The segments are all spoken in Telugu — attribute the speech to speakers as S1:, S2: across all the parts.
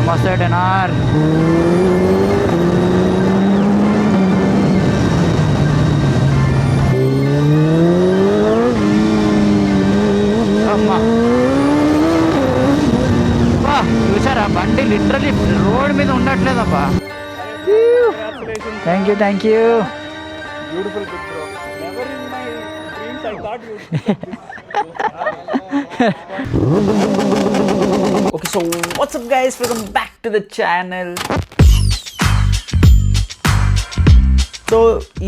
S1: నమస్తే టెనార్. చూసారా బండి లిటరలీ రోడ్ మీద ఉండట్లేదబ్బా. Thank you.
S2: Beautiful good bro. Never in my dreams I thought you would.
S1: Okay, so what's up guys, welcome back to the channel. So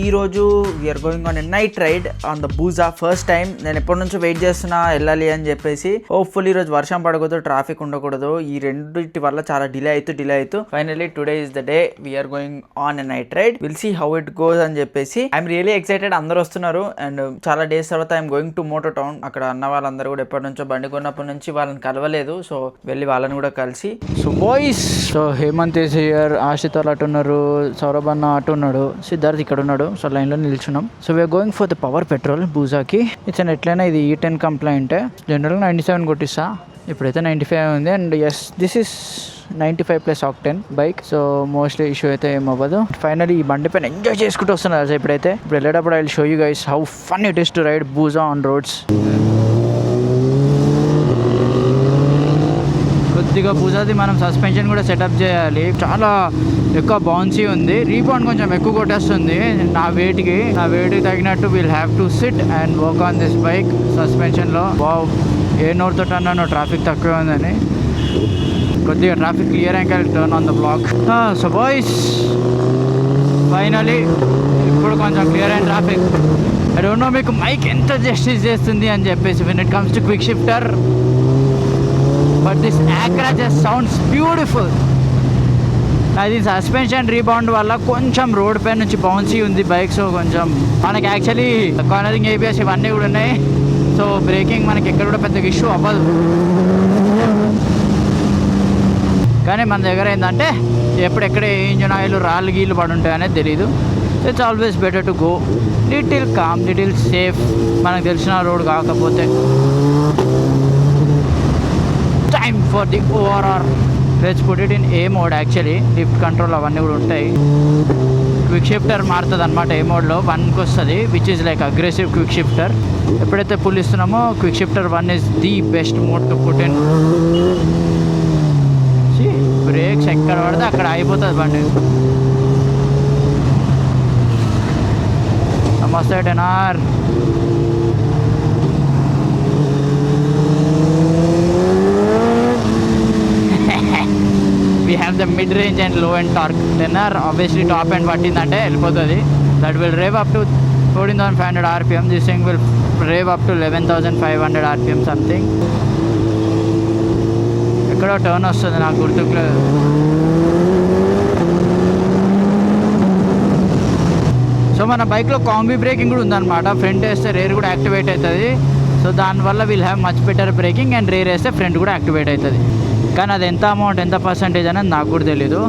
S1: ఈరోజు we're going on a night ride on the Busa. First time నేను ఎప్పటి నుంచో వెయిట్ చేస్తున్నా వెళ్ళాలి అని చెప్పేసి. హోప్ఫుల్లీ ఈరోజు వర్షం పడకూడదు, ట్రాఫిక్ ఉండకూడదు. ఈ రెండింటి వల్ల చాలా డిలే అవుతూ finally today is the day we're going on a night ride. Will see how it goes అని చెప్పేసి. I'm really excited. అందరూ వస్తున్నారు అండ్ చాలా డేస్ తర్వాత I'm going to moto town. అక్కడ అన్న వాళ్ళందరూ కూడా ఎప్పటి నుంచో బండి కొన్నప్పటి నుంచి వాళ్ళని కలవలేదు. సో వెళ్ళి వాళ్ళని కూడా కలిసి. So boys, so Hemant is here, Ashit అటు ఉన్నారు, సౌరభ్ అన్న అటు ఉన్నాడు, సిద్ధార్థ్ ఇక్కడ ఉన్నాడు. సో లైన్లో నిల్చున్నాం. So we're going for the power petrol బూజాకి. ఇట్స్ ఎట్లయినా ఇది E10 కంప్లైంట్. జనరల్గా 97 కొట్టిస్తా, ఇప్పుడైతే 95 ఉంది. And yes, this is 95+ octane bike. So mostly issue అయితే ఏమవ్వదు. ఫైనల్లీ ఈ బండి పైన ఎంజాయ్ చేసుకుంటూ వస్తున్నారు. ఇప్పుడు వెళ్ళేటప్పుడు I will show you guys how fun it is to ride Busa on roads. కొద్దిగా బూజాది మనం సస్పెన్షన్ కూడా సెటప్ చేయాలి. చాలా ఎక్కువ బౌన్సీ ఉంది, రీబౌండ్ కొంచెం ఎక్కువ కొట్టేస్తుంది. నా వెయిట్కి తగినట్టు will have to sit and work on this bike సస్పెన్షన్లో. వావ్, ఏ నోరుతో అన్నాను ట్రాఫిక్ తక్కువ ఉందని. కొద్దిగా ట్రాఫిక్ క్లియర్ అయ్యాక turn on the block. So boys, finally ఇప్పుడు కొంచెం క్లియర్ అయిన ట్రాఫిక్. ఐ డోంట్ నో మీకు మైక్ ఎంత జస్టిస్ చేస్తుంది అని చెప్పేసి when it comes to quick shifter. But this Acura just sounds beautiful. అది సస్పెన్షన్ రీబౌండ్ వల్ల కొంచెం రోడ్ పై నుంచి బౌన్సీ ఉంది బైక్. సో కొంచెం మనకి యాక్చువల్లీ కార్నరింగ్ ABS ఇవన్నీ కూడా ఉన్నాయి. సో బ్రేకింగ్ మనకి ఎక్కడ కూడా పెద్దగా ఇష్యూ అవ్వదు. కానీ మన దగ్గర ఏంటంటే ఎప్పుడెక్కడ ఏ ఇంజన్ ఆయిల్ రాళ్ళు గీళ్ళు పడి ఉంటాయి అనేది తెలీదు. It's always better to go little calm, little safe. మనకు తెలిసిన రోడ్ కాకపోతే. Time for the ORR. Let's put it in A mode. Actually lift control అవన్నీ కూడా ఉంటాయి. క్విక్ షిఫ్టర్ మారుతుంది అనమాట. ఏ మోడ్లో 1కి వస్తుంది, which is like aggressive quick shifter. ఎప్పుడైతే పుల్ ఇస్తున్నామో quick shifter 1 is the best mode to put in. Brakes ఎక్కడ పడితే అక్కడ అయిపోతుంది బండి. నమస్తే టెనార్. We have the mid-range and low-end torque. Tenor obviously top end పట్టిందంటే వెళ్ళిపోతుంది. That will rev up to 14,500 RPM. This thing will rev up to 11,500 RPM something. ఎక్కడో టర్న్ వస్తుంది నాకు గుర్తుకులేదు. సో మన బైక్లో కాంబీ బ్రేకింగ్ కూడా ఉందన్నమాట. ఫ్రంట్ వేస్తే రేర్ కూడా యాక్టివేట్ అవుతుంది. సో దానివల్ల will have much better breaking. And rare వేస్తే ఫ్రంట్ కూడా యాక్టివేట్ అవుతుంది. కానీ అది ఎంత అమౌంట్, ఎంత పర్సెంటేజ్ అనేది నాకు కూడా తెలీదు.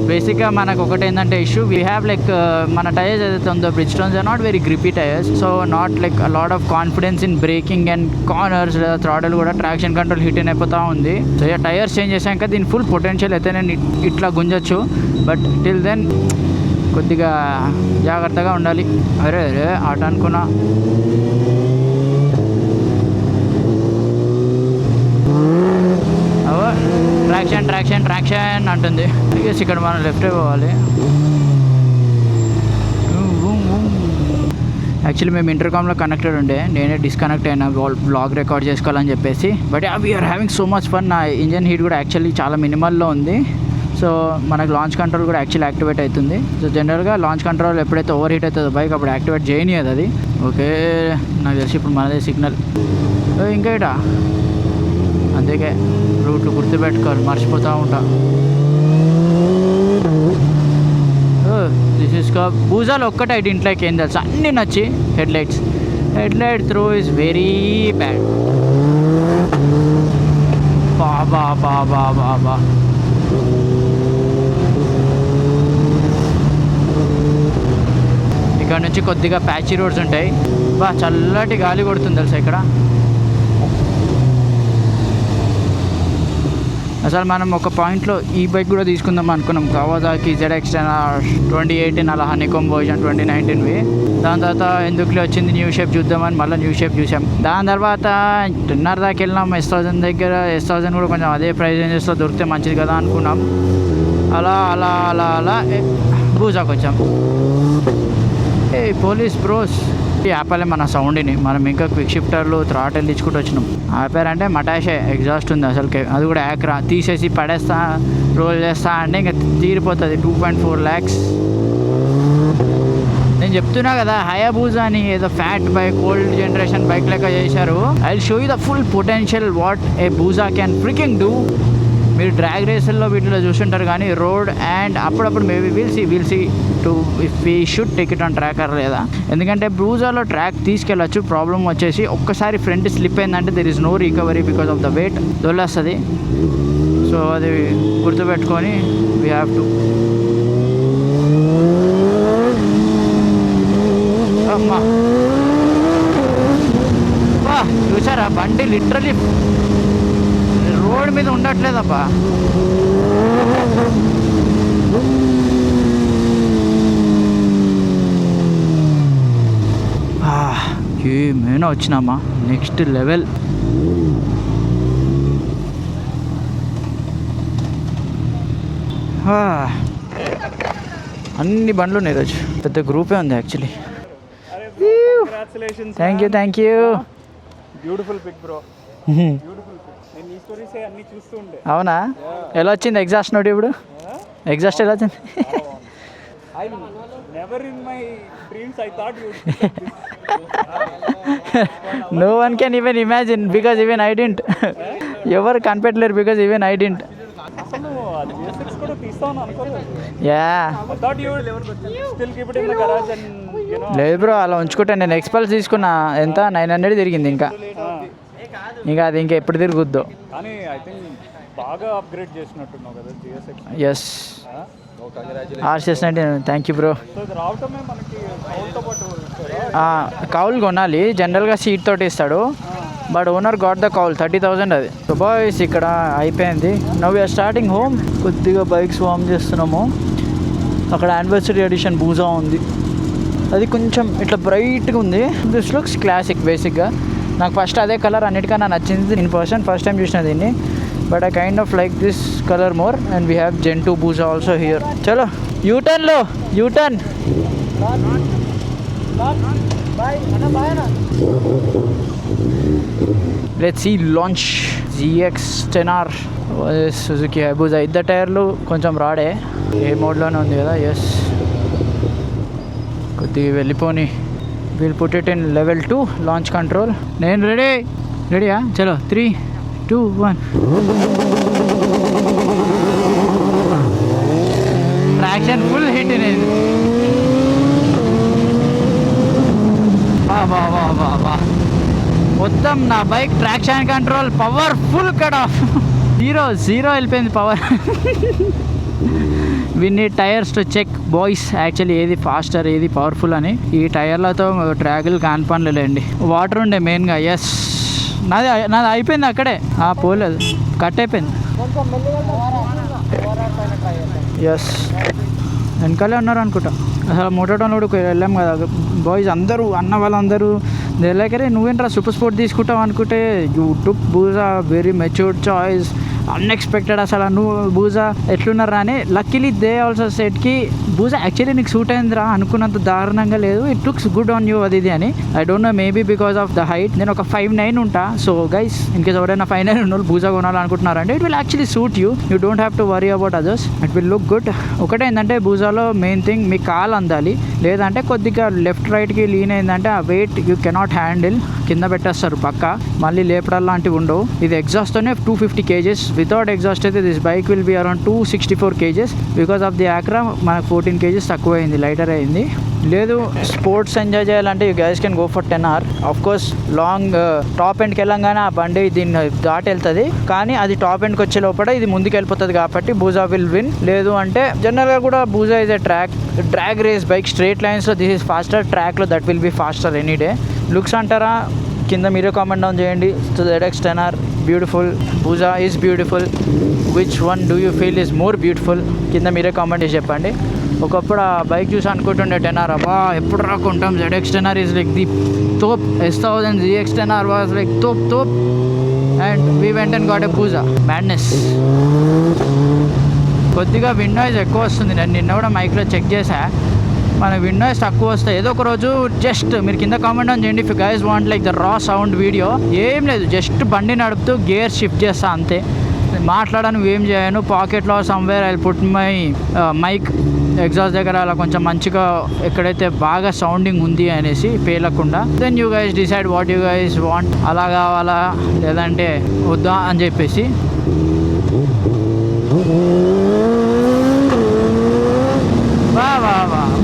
S1: బేసిక్గా మనకు ఒకటి ఏంటంటే ఇష్యూ, వీ హ్యావ్ లైక్ మన టైర్స్ ఏదైతే ఉందో Bridgestones are not very grippy tyres. So not like a lot of confidence in braking and corners. Throttle కూడా ట్రాక్షన్ కంట్రోల్ హిట్ అయిపోతూ ఉంది. సో ఇక టైర్స్ చేంజ్ చేశాక దీని ఫుల్ పొటెన్షియల్ అయితే నేను ఇట్లా గుంజొచ్చు. బట్ టిల్ దెన్ కొద్దిగా జాగ్రత్తగా ఉండాలి. అరే ఆట అనుకున్నా. ట్రాక్షన్ అంటుంది. ఇక్కడ మనం లెఫ్ట్ పోవాలి. యాక్చువల్లీ మేము ఇంటర్కామ్లో కనెక్టెడ్ ఉండే, నేనే డిస్కనెక్ట్ అయినా బ్లాగ్ రికార్డ్ చేసుకోవాలని చెప్పేసి. But we're having so much fun. నా ఇంజన్ హీట్ కూడా యాక్చువల్లీ చాలా మినిమల్లో ఉంది. సో మనకు లాంచ్ కంట్రోల్ కూడా యాక్చువల్లీ యాక్టివేట్ అవుతుంది. సో జనరల్గా లాంచ్ కంట్రోల్ ఎప్పుడైతే ఓవర్ హీట్ అవుతుందో బైక్ అప్పుడు యాక్టివేట్ చేయనియదు అది. ఓకే, నాకు తెలిసి ఇప్పుడు మనదే సిగ్నల్. ఇంకా ఇటా అందుకే రూట్లు గుర్తుపెట్టుకోవాలి, మర్చిపోతూ ఉంటా. దిస్ ఇస్ బూజాలు ఒక్కటే ఇంట్లోకి ఏం తెలుసు, అన్నీ నచ్చి headlight throw is very bad. బాబా ఇక్కడ నుంచి కొద్దిగా ప్యాచీ రోడ్స్ ఉంటాయి. చల్లటి గాలి కొడుతుంది తెలుసా ఇక్కడ. అసలు మనం ఒక పాయింట్లో ఈ బైక్ కూడా తీసుకుందాం అనుకున్నాం, కవాసాకి ZX-10R 2018 అలా హనీకామ్ వర్షన్ 2019వి. దాని తర్వాత ఎందుకులే వచ్చింది న్యూ షేప్ చూద్దామని మళ్ళీ న్యూ షేప్ చూసాం. దాని తర్వాత 10R దాకా వెళ్ళినాం. S1000 దగ్గర S1000 కూడా కొంచెం అదే ప్రైస్ రేంజెస్లో దొరికితే మంచిది కదా అనుకున్నాం. అలా అలా అలా అలా బూజాకి వచ్చాం. ఏ పోలీస్ బ్రోస్ ఆపాలే మన సౌండ్ని. మనం ఇంకా క్విక్ షిఫ్టర్లు థ్రాటల్ ఇచ్చుకుంటూ వచ్చినాం. ఆపారంటే మటాషే ఎగ్జాస్ట్ ఉంది అసలుకి, అది కూడా యాక్రా. తీసేసి పడేస్తా రోల్ చేస్తా అంటే ఇంకా తీరిపోతుంది. 2.4 lakhs. నేను చెప్తున్నా కదా, హయాబూజా అని ఏదో fat bike, old generation bike లెక్క చేశారు. I will show you the full potential what a Busa can freaking do. మీరు డ్రాగ్ రేసుల్లో వీటిలో చూస్తుంటారు కానీ రోడ్ అండ్ అప్పుడప్పుడు maybe will see to if we should take it on track or లేదా. ఎందుకంటే బ్రూజాలో ట్రాక్ తీసుకెళ్ళచ్చు. ప్రాబ్లం వచ్చేసి ఒక్కసారి ఫ్రంట్ స్లిప్ అయిందంటే there is no recovery because of the weight, దొల్లేస్తుంది. సో అది గుర్తుపెట్టుకొని వీ హ్యావ్ టు. అమ్మా చూసారా, బండి లిటరలీ రోడ్ మీద ఉండట్లేదబ్బా. ఏమైనా వచ్చినామా నెక్స్ట్ లెవెల్. అన్ని బండ్లు ఉన్నాయి ఈరోజు, పెద్ద గ్రూపే ఉంది actually. Thank you.
S2: Beautiful pic bro, beautiful pic. నేను ఈ స్టోరీస్ అన్ని చూస్తూ ఉండే.
S1: అవునా, ఎలా వచ్చింది ఎగ్జాస్ట్ నోటి? ఇప్పుడు ఎగ్జాస్ట్ ఎలా వచ్చింది?
S2: I never in my dreams I thought you
S1: No one can even imagine because even I didn't. ఎవరు కనిపెట్టలేరు because even I didn't.
S2: అసలు అది GSX కూడా తీస్తాను అనుకోలేదు.
S1: Yeah.
S2: I thought you would still keep it in the garage and you know.
S1: లేదు బ్రో, అలా ఉంచుకుంటా. నేను ఎక్స్పల్స్ తీసుకున్నా, ఎంత 900 తిరిగింది. ఇంకా అది ఇంకా ఎప్పుడు తిరుగుద్దో.
S2: కానీ ఐ థింక్ బాగా అప్గ్రేడ్ చేసినట్టున్నావు కదా GSX.
S1: Yes, RCS90. Thank you bro.
S2: So ఇది రావటమే మనకి కౌల్తో పాటు ఇస్తారా?
S1: కౌల్ కొనాలి, జనరల్గా సీట్ తోటి ఇస్తాడు. But owner got the cowl 30,000 అది. సో బాయ్స్ ఇక్కడ అయిపోయింది. Now we're starting home. కొద్దిగా బైక్స్ వార్మ్ చేస్తున్నాము. అక్కడ యానివర్సరీ ఎడిషన్ బూజా ఉంది, అది కొంచెం ఇట్లా బ్రైట్గా ఉంది. దిస్ లుక్స్ క్లాసిక్ బేసిక్గా. నాకు ఫస్ట్ అదే కలర్ అన్నిటికన్నా నచ్చింది. ఇన్ పర్సన్ ఫస్ట్ టైం చూసిన దీన్ని, but I kind of like this colour more. And we have Gen 2 Busa also here. చలో యూటర్న్లో U turn. Let's see launch ZX-10R Suzuki Hayabusa. ఇద్దరు టైర్లు కొంచెం రాడే, ఏ మోడ్లోనే ఉంది కదా. ఎస్, కొద్దిగా వెళ్ళిపోని. Will put it in level 2 launch control. నేను రెడీయా? చలో 3, 2, 1. Traction full hit. నేను మొత్తం నా bike traction control power full cut off. Zero వెళ్ళిపోయింది power. We need tyres to check boys actually ఏది ఫాస్టర్ ఏది పవర్ఫుల్ అని. ఈ టైర్లతో ట్రాకులు కానిపనులేండి. వాటర్ ఉండే మెయిన్గా. ఎస్, నాది అయిపోయింది అక్కడే. పోలేదు, కట్ అయిపోయింది. ఎస్, వెనకాలే ఉన్నారు అనుకుంటా. అసలు మోటోటోన్ కూడా వెళ్ళాం కదా బాయ్స్ అందరూ, అన్న వాళ్ళందరూ తెలియకరే నువ్వేంట్రా సూపర్ స్పోర్ట్ తీసుకుంటావు అనుకుంటే you took Busa, very matured choice, unexpected. అసలు నువ్వు బూజా ఎట్లున్నారా అని. లక్కీలీ దే ఆల్సో సెట్కి బూజా యాక్చువల్లీ నీకు సూట్ అయిందిరా, అనుకున్నంత దారుణంగా లేదు, it looks good on you అది ఇది అని. I don't no, maybe because of the height. నేను ఒక 5'9" ఉంటా. సో గైస్, ఇన్ కేస్ ఎవరైనా 5'9" ఉన్న వాళ్ళు బూజా కొనాలనుకుంటున్నారంటే it will actually suit you. You don't have to worry about others, it will look good. ఒకటే ఏంటంటే బూజాలో మెయిన్ థింగ్ మీ కాలు అందాలి. లేదంటే కొద్దిగా లెఫ్ట్ రైట్కి లీన్ అయిందంటే ఆ వెయిట్ యూ కెనాట్ హ్యాండిల్, కింద పెట్టేస్తారు పక్క, మళ్ళీ లేపడాలు లాంటివి ఉండవు. ఇది ఎగ్జాస్ట్తోనే 250 kgs. వితౌట్ ఎగ్జాస్ట్ అయితే this bike will be around 264 kgs. Because of the Akra మనకు 14 kgs తక్కువ అయింది, లైటర్ అయింది. లేదు స్పోర్ట్స్ ఎంజాయ్ చేయాలంటే you guys can go for 10R. Of course long top ఎండ్కి వెళ్ళంగానే ఆ బండి దీన్ని దాటి వెళ్తుంది, కానీ అది టాప్ ఎండ్కి వచ్చే లోపల ఇది ముందుకు వెళ్ళిపోతుంది కాబట్టి బూజా విల్ విన్. లేదు అంటే జనరల్గా కూడా Busa is a drag race bike. Straight లైన్స్లో దిస్ ఇస్ ఫాస్టర్, ట్రాక్లో that will be faster any day. Looks అంటారా, కింద మీరే కామెంట్ డౌన్ చేయండి. ZX-10R beautiful, Busa is beautiful, which one do you feel is more beautiful? కింద మీరే కామెంట్ చేసి చెప్పండి. ఒకప్పుడు ఆ బైక్ చూసి అనుకుంటుండే 10R అబ్బా ఎప్పుడు రాకుంటాం, ZX 10R is like the తోప్, S1000 ZX 10R was like తోప్ and we went and got a Busa. Madness. కొద్దిగా విండ్ నాయిస్ ఎక్కువ వస్తుంది. నేను నిన్న కూడా మైక్లో చెక్ చేశా, మన విండ్ నాయిస్ తక్కువ వస్తాయి. ఏదో ఒక రోజు జస్ట్ మీరు కింద కామెంట్ ఆన్ చేయండి if you guys want like the raw sound video. ఏం లేదు, జస్ట్ బండి నడుపుతూ గేర్ షిఫ్ట్ చేస్తా అంతే, మాట్లాడాను, ఏం చేయను. పాకెట్లో somewhere I put my mic exhaust దగ్గర అలా కొంచెం మంచిగా ఎక్కడైతే బాగా సౌండింగ్ ఉంది అనేసి పేలకుండా. Then you guys decide what you guys want, అలా కావాలా లేదంటే వద్దా అని చెప్పేసి. వా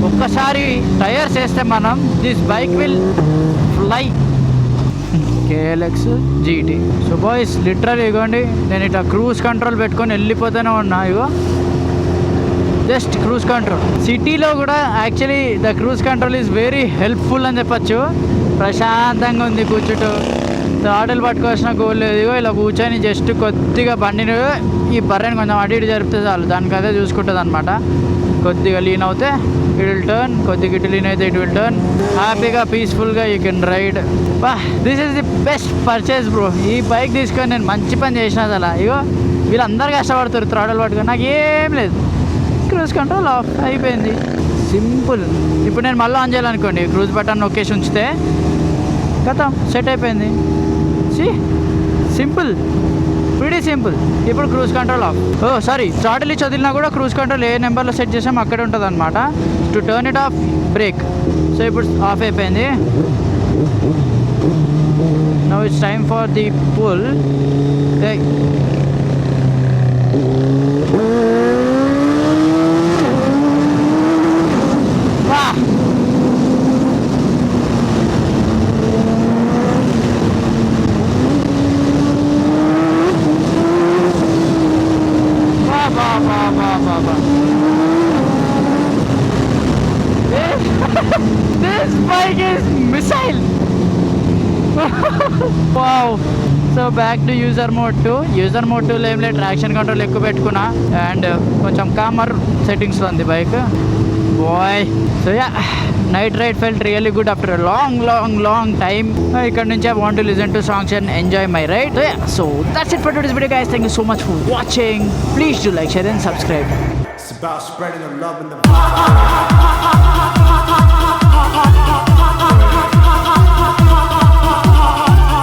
S1: ఒక్కసారి టైర్స్ వేస్తే మనం this bike will fly. KLX GT. So boys literal ఇగోండి, నేను ఇట్లా క్రూజ్ కంట్రోల్ పెట్టుకొని వెళ్ళిపోతూనే ఉన్నా. ఇగో జస్ట్ క్రూజ్ కంట్రోల్. సిటీలో కూడా actually the cruise control is very helpful అని చెప్పచ్చు. ప్రశాంతంగా ఉంది కూర్చుంటూ, థ్రాటిల్ పట్టుకోవాల్సిన గోల్ లేదు. ఇగో ఇలా కూర్చొని జస్ట్ కొద్దిగా బండిని ఈ బర్రెని కొంచెం అటు ఇటు జరిపితే చాలు, దానికి అదే చూసుకుంటుంది అనమాట. కొద్దిగా లీన్ అవుతే ఇట్ విల్ టర్న్, కొద్దిగా ఇటు లీన్ అయితే ఇట్ విల్ టర్న్. హ్యాపీగా పీస్ఫుల్గా యూ కెన్ రైడ్. బా this is the best purchase bro. ఈ బైక్ తీసుకొని నేను మంచి పని చేసిన అలా. ఇగో వీళ్ళందరూ కష్టపడుతారు థ్రాటిల్ పట్టుకొని, నాకు ఏం లేదు, క్రూజ్ కంట్రోల్ ఆఫ్ అయిపోయింది. సింపుల్. ఇప్పుడు నేను మళ్ళీ ఆన్ చేయాలనుకోండి, క్రూజ్ బటన్ నొక్కేసి ఉంచితే కథం సెట్ అయిపోయింది. Simple, pretty simple. ఇప్పుడు cruise control off. Sorry, throttle ఇచ్చి వదిలినా కూడా క్రూజ్ కంట్రోల్ ఏ నెంబర్లో సెట్ చేసాం అక్కడే ఉంటుంది అనమాట. To turn it off brake. So ఇప్పుడు ఆఫ్ అయిపోయింది. Now it's time for the pull. This bike is missile. Wow. So back to user mode 2. User mode 2లో ఏం లేదు, ట్రాక్షన్ కంట్రోల్ ఎక్కువ పెట్టుకున్నా అండ్ కొంచెం కామర్ సెట్టింగ్స్లో ఉంది bike. Boy. So yeah, night ride felt really good after long time. ఇక్కడ నుంచి I want to listen to songs and enjoy my ride. So that's it for today's video guys. Thank you so much for watching. Please do like, share and subscribe.
S3: It's about spreading the love and the